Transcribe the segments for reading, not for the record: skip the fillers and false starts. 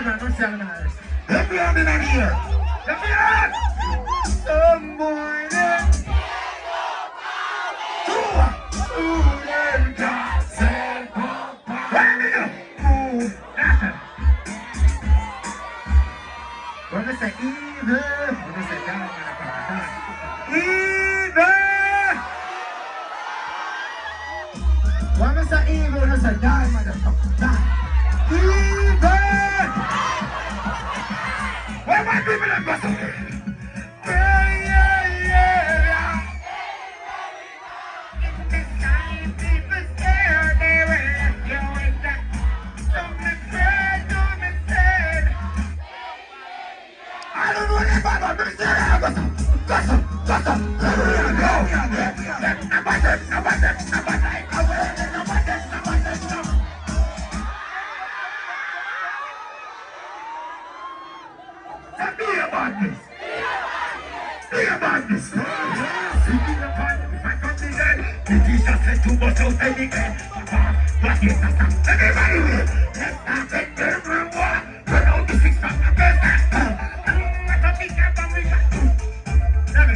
man, don't say anything else. Let me on in here. Let me on! Some morning. Student God said, When they say evil, when they say down, evil! When they say evil, when they say die, motherfucker, die. Evil! where my people are going? I don't know anything about this. Be about this. Be about this. Sitting upon the back of the head. The Jesus said to bust out any head. What is that? Everybody will. Let's not take the room. Turn out the six from the best. What a big gap on me. Let me.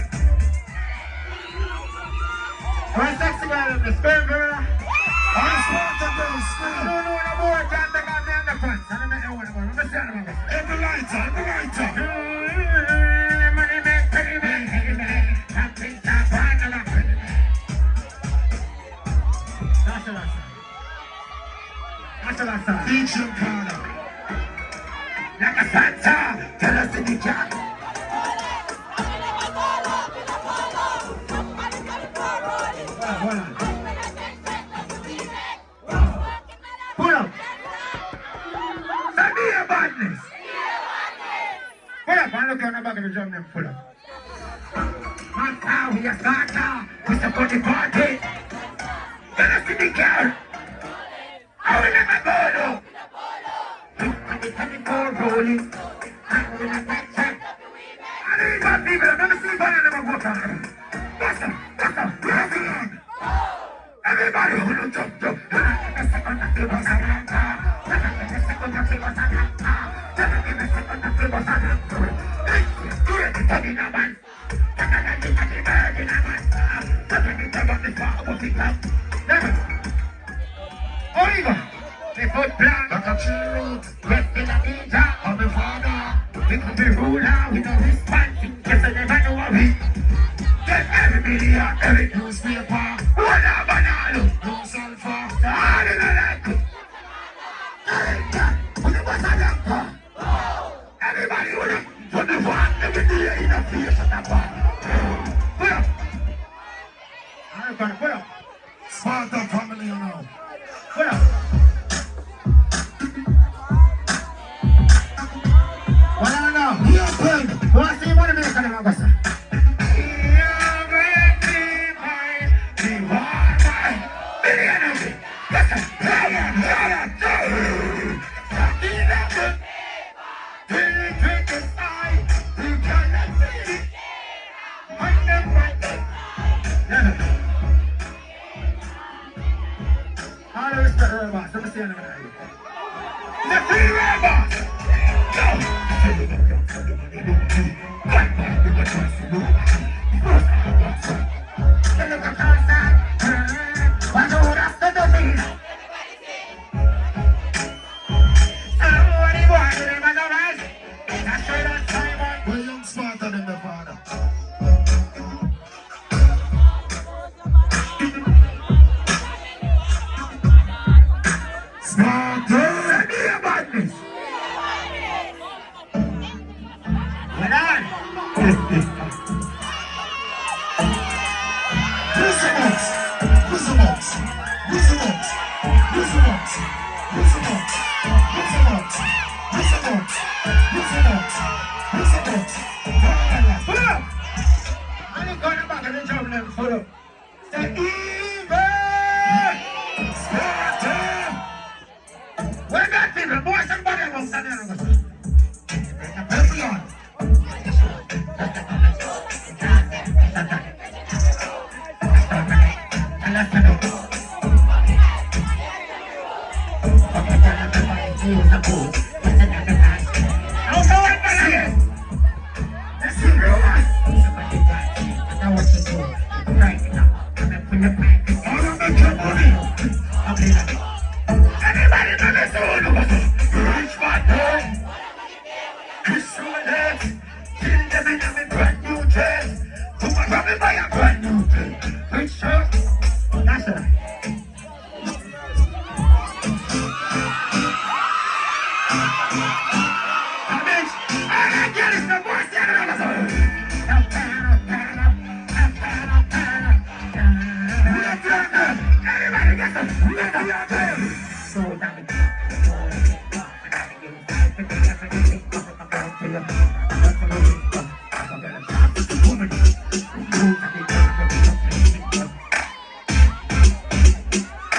One sexy girl in the sperm girl. I'm smart and very I screen. don't know no more, can't take off the underpants. I don't know what I'm going to say. Every lighter. Teach him, Carter. Like a Santa, tell us in the jack. Hold on. Pull up. Say be a badness. Pull up. And look on the back of the drum then pull up. Master, we are starter. We support the party. Tell us in the car. I will never go though. Look at the 24 rolling. I will not get checked. I need my people. I've never seen one of them go down. What's up? Where's the end? Everybody who don't jump. The second of the was a ranta. The second of the was a ranta. The second of the was a ranta. Do it to the man. The bird in a man. The far above the cloud. Oliver. They put black like a tree. Left in a ninja of the father. We could be ruler with no response. Yes, I never know what we. Get every media, every newspaper. What a banana, no sulfur. All in a like. Everybody would have put the one every day in a face of the bar. Put up. I'm going to put up. Sparta family, you know. Put up. What I know? Yes, baby. What's the one minute coming on, sir? All the respect, robots. Let me see another one. The free robots. We're young smarter than the father. Smarter. Be a badness. Well done. Pull up. And you go in the back of the drum then pull up. Say evil. Where that people? Boy, somebody else stand there and go. Everyone. Use the boot. Kill them in a brand new dress. Tomorrow me buy a brand new dress. Rich shirt. That's it.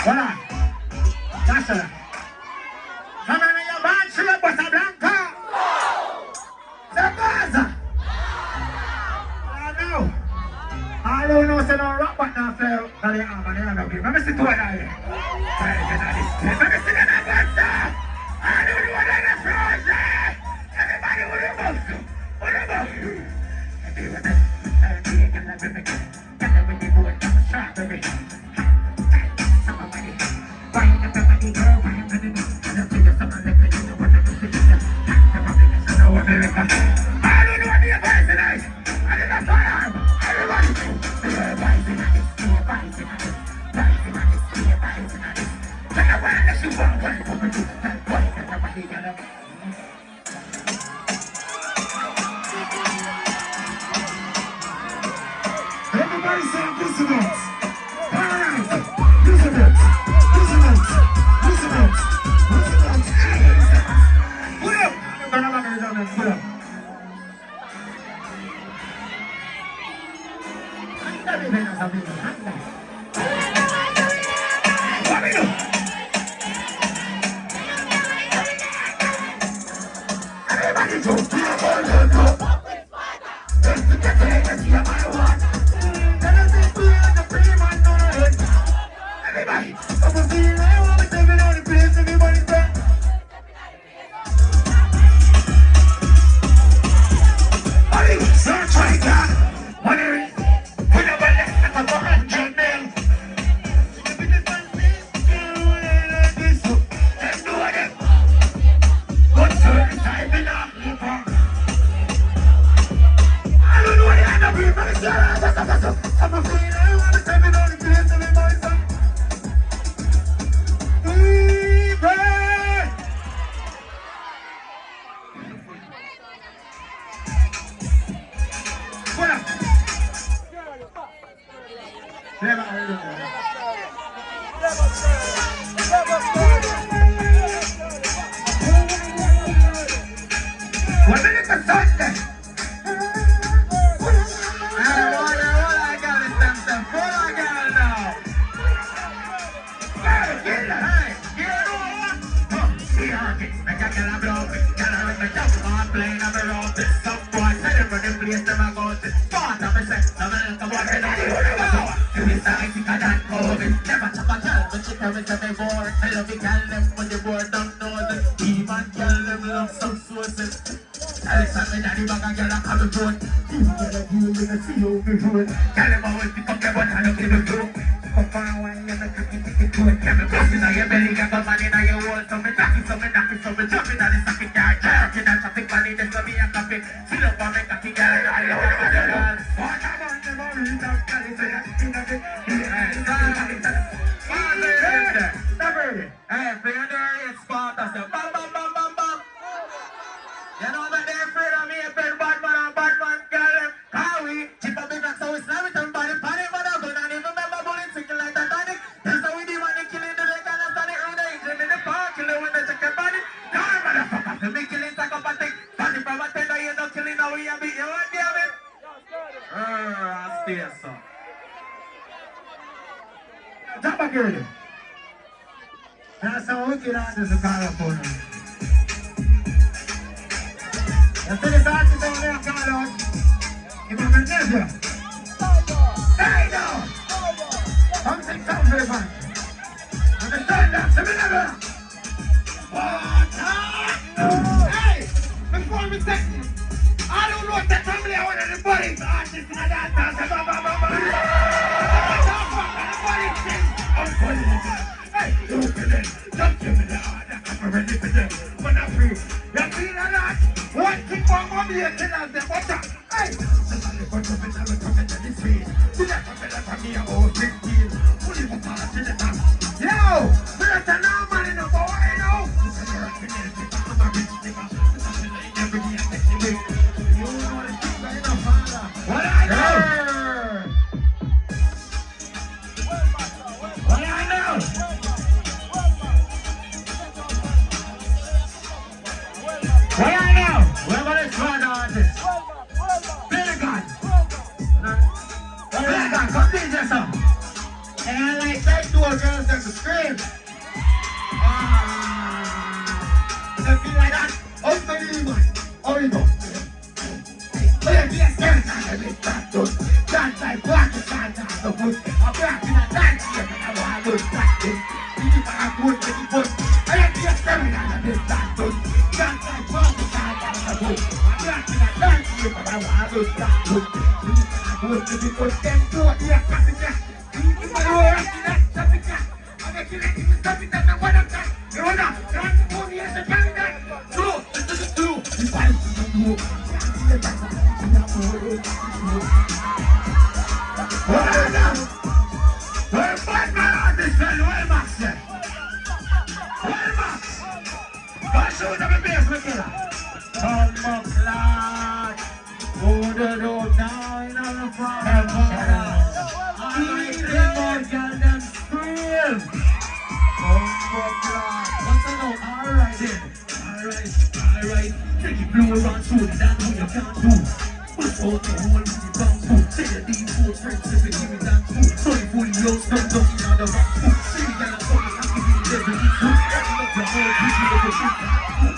Voilà. That's it. Come on, your man, she up with a blanca. The Gaza. I know. I don't know, say no rock, but now play out the arm and the other game. Let me see two of that. Let me see that Gaza. I don't know what that is, Rosie. Everybody, what about you? What about you? Everybody say dissonance. Alright. Dissonance. Dissonance. Dissonance. Dissonance. Put up. Put up. Everybody go. Everybody, I'm a feeling I want to take it on the place, everybody say. Money, search right now. Money, put up a list at the 100 mil. If it is fancy, like this, let's do it. Good certain time in our people. I don't know what the other people is here. I'm a feeling I want to take it on the place, everybody say. One minute to Sunday. All I got is something. All I got now. Get it, hey, get it on. See how it gets. I got a blow. Got a ring, I'm playing on the road. Some boy said it for the place that I go to. Start up and say, I'm going to walk in on the road. You be starting to get that COVID. Never chop a girl, but she tell me to be bored. I love you, girl, them when the board don't know them. Even girl, them love some sources. Alexander, daddy, bag a girl, I come to road. You get a view, you see you be road. Girl, them always pick up their one hand, okay, the road. Come on, when you're not cooking, take it to it. Get me busting on your belly, get my money on your wall. So me knocking, so me jumping on the socket, girl. Jerking that traffic, money, there's no me a copy. Fill up on me, cocky, girl, I love you, girl. What I want, the more you don't tell it, so you're sitting on it. Hey, for your dirty spot, I said, bam, bam, bam, bam, bam. You know that they're afraid of me, a bad man and bad man, girl. How we chip up the back, so we slam it and body, panic, but I'm gonna even remember bullets, thinking like that, panic. That's how we do money, killing the leg, and I'm standing on the engine in the park, killing when they check your body. No, motherfucker, to me killing psychopathic. Body from a tender, you're not killing, now we have it, you want to have it? I'll stay, so. Jump back here. That's how wicked artists are called upon them. You see this artist down there called out? Give him a nephew. Hey now! Come sing something for the man. Understand that? See me never! Hey! Before me say, I don't know what the family I want anybody's artist in a dance. Hey, look at it. Don't give me the order. I'm ready for them. When I'm free, you feel a lot. One thing for mommy and tell us the butter. Hey, somebody got to be never coming to this way. You never feel like me about 15. Only for part in the top. Yo, we're not now man in the boy, you know. I'm a rich nigga. Every day I take the way. You know what it's like, no father. What I know? What I know? What I know? Whoever is one artist. Pelican. Pelican, come this yourself. And like that two girls that scream. Something like that. Unbelievable. Horrible. Dance like black and dance on the wood. I'm back in a dance here, but I want to practice. You are good to the wood. I have to experiment on this dance. Dance like black and dance on the wood. I'm back in a dance here, but I want to practice. You are good to the wood. Then do it here, passenger. You are working at something. I'm making it into something that I want to do. You want to dance the moon here, the passenger. Do, you fight to do. Where Batman artist fell? Where Max then? Where Max? Why show them a bass with killer? Oh, Max, lad. Oh, the road now in the farm. I think more girl than scream. Oh, Max, lad. What's the note? Alright then. Alright. Take it blue around soon. That's what you can't do. Push out the whole in the bamboo. Say the D4 friends if you give me that food. Sorry for the low stuff, don't eat out the bamboo. See me down, so I can give you the devil eat food. Open up your whole people with the shit that food.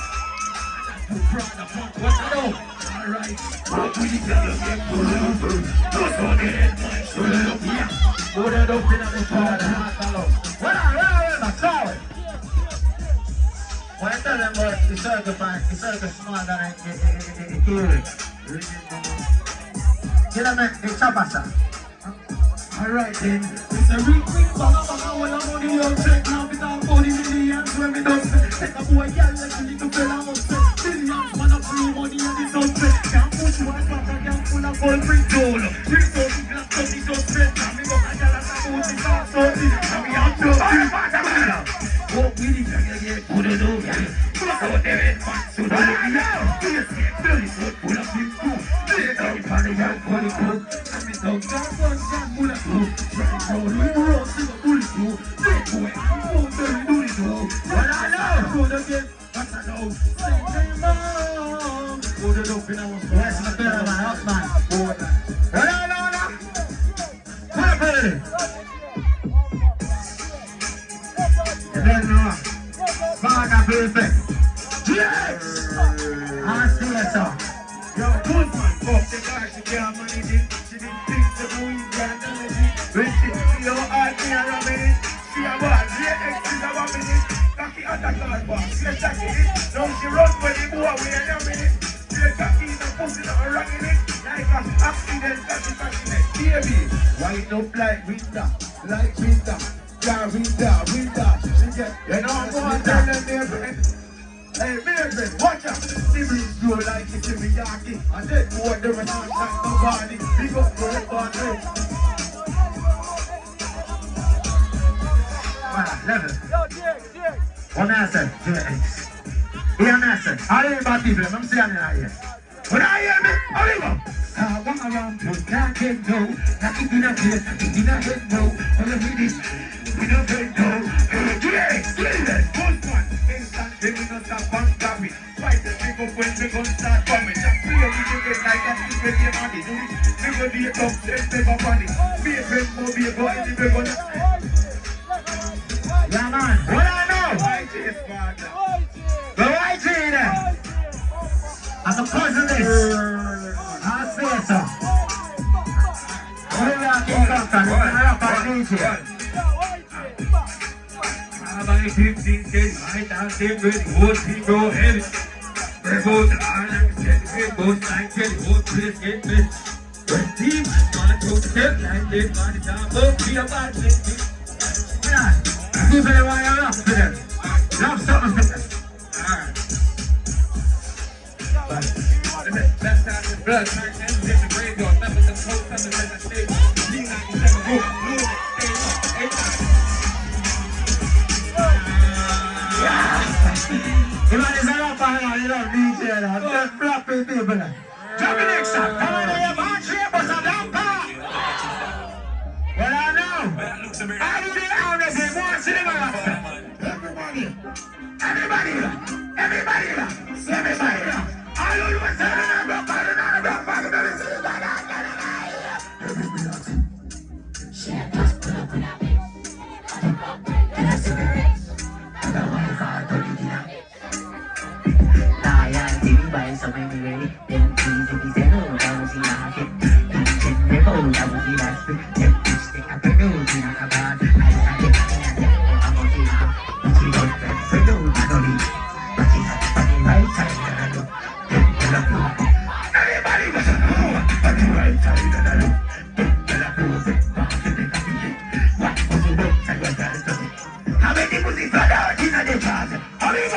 I'm too proud of what I know. Alright, what will you tell you get to love? Just on the head, my shoulder up here. Put it up in the car, the heart alone. Well, sorry. When I tell them about the circle pants, the circle smaller than the theory. You know, it's a pasta. Alright then, it's a real quick banga when I'm on the young check. Now we talk about the millions when we don't say. Take a boy, girl, like a little fella must say. Millions, man, up blue money and the sunset. Can't push one back and can't pull a ball free goal. 3,000 glass, 30 just straight. Now we go and tell us about the car, so now we have to walk with it and you get put it over. Look out there and man, so don't look now. Yes, get bloody foot, pull up him too. Lay down for the young body cook. And me down, down, pull up too. Try to roll, we roll, see the bullet too. Take away, I'm going to do it too. But I know, go again, but I know. Say, hey, mom. Put it up in our spot. Yes, my better man, up man. But I know now. Put up in it. And then, Father perfect. Yes! I see it, sir. Yo, good man. Fuck the guy, she can't manage it. She didn't think the movie can't manage it. When she see your heart in a minute, she a bad, JX is a 1 minute. Cocky under guard bar, she a jacket it. Now she run for the boy, we in a minute. She a cocky in the pussy, not wrong in it. Like a accident, cocky it. Baby, wind up like winter, like winter. Yeah, winter. She get, you know, I'm going down there, man. Hey, baby, watch out. See me do like it's in Miyagi. I said, boy, there was not like nobody. Big up for it, but hey. Voilà, lève. On a ça, JX. Et on a ça. Allez, bâti, même si on est là hier. On a hier, mais on y va. I walk around with that head no. Like it in a head, in a head no. All of it. We don't get no. JX, good one. Instant, they will not stop on copy. Fight the big up when we gon' start coming. Just free up, we can get like that. We get your money. We go be a top, never funny. Be a friend, be a boy, we gonna. Yeah, man. What I know? White is, man. The white is there. I'm the president. I say so. What do we have to talk about? We're going to rock our DJ. By 15 days, I dance with old people heavy. They go to Ireland, they go to Nigeria, they go to this game. When team is gonna go to them like this, man, it's all about be a bad thing. Yeah, people are why I love for them. Love something for them. Alright. Blood turns into the graveyard. Never the post, never the stage. D97 group, blue, Everybody's up on you know, DJ, them flappy people. Jumping next time. Come on, you bunch here, but some lampa. Well, I know. I do the honors in one cinema. Everybody, I don't even say so many ready, then please if you say no, I will see my hit. In the boat, I will see that spit. Then you stick up your nose, you knock about. I get I'm gonna see how. She don't get for no, I don't need. But she's at the fucking right side that I look. Everybody was a fool, but the right side that I look. What was the right side that I look? How many was the brother in the closet? How many?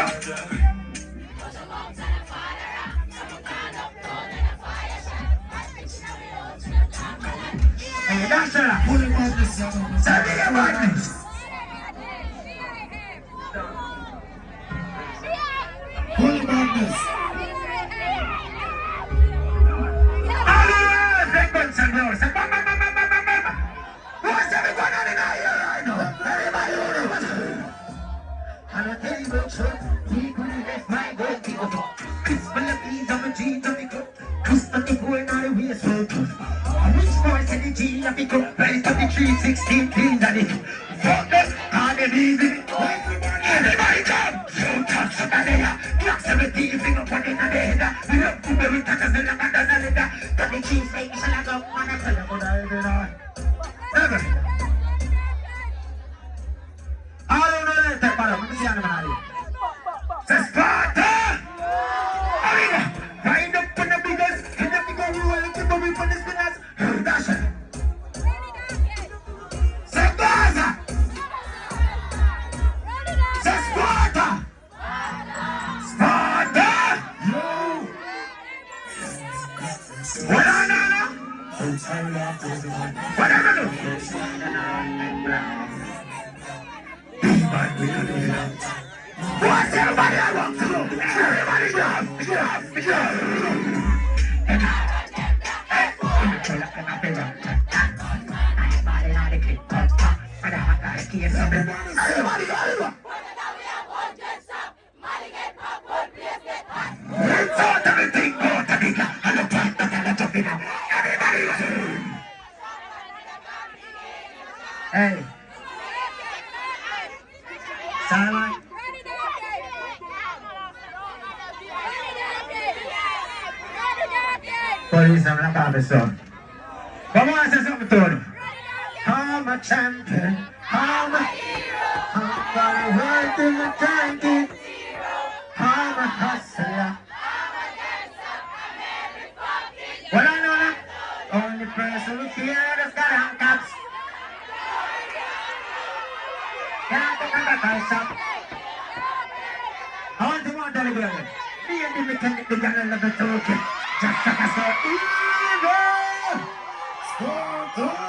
Hey, that's a holy madness. Sorry about this. Holy madness. Hallelujah! Seconds and yours. What's everyone on in here right now? Everybody, on a table, sir. We couldn't let my gold be over. Chris Philippines, I'm a G, I'm a go. Chris, but the boy, not a waste, so which voice in the G, I pick up, right to the 316 clean that it. Fuck this, can't be easy. Everybody come, show touch of the day. Clock 17, finger pointing at the head. We love to be with touches in the back of the letter. Got the cheese, make it shall I go, man, I tell you what I did on. Never. I don't know that, but I'm going to see how I'm Sparta! Wind up on the biggest, and the bigger rule, and keep away from the spinners. Dash it. Sparta! Sparta! Sparta! Yo! What on, Anna? What am I doing? What's everybody I want to do? Everybody jump! And hey, Simon. Police, I'm not having some. Come on, say something to him. I'm a champion. I'm a hero. I'm gonna work in the tank. I'm a hustler. Well, I know that. Only person who cares is got handcuffs. Can I take a back shop? I want to want that again. Me and the mechanic, the young and the talking. Just like I saw evil.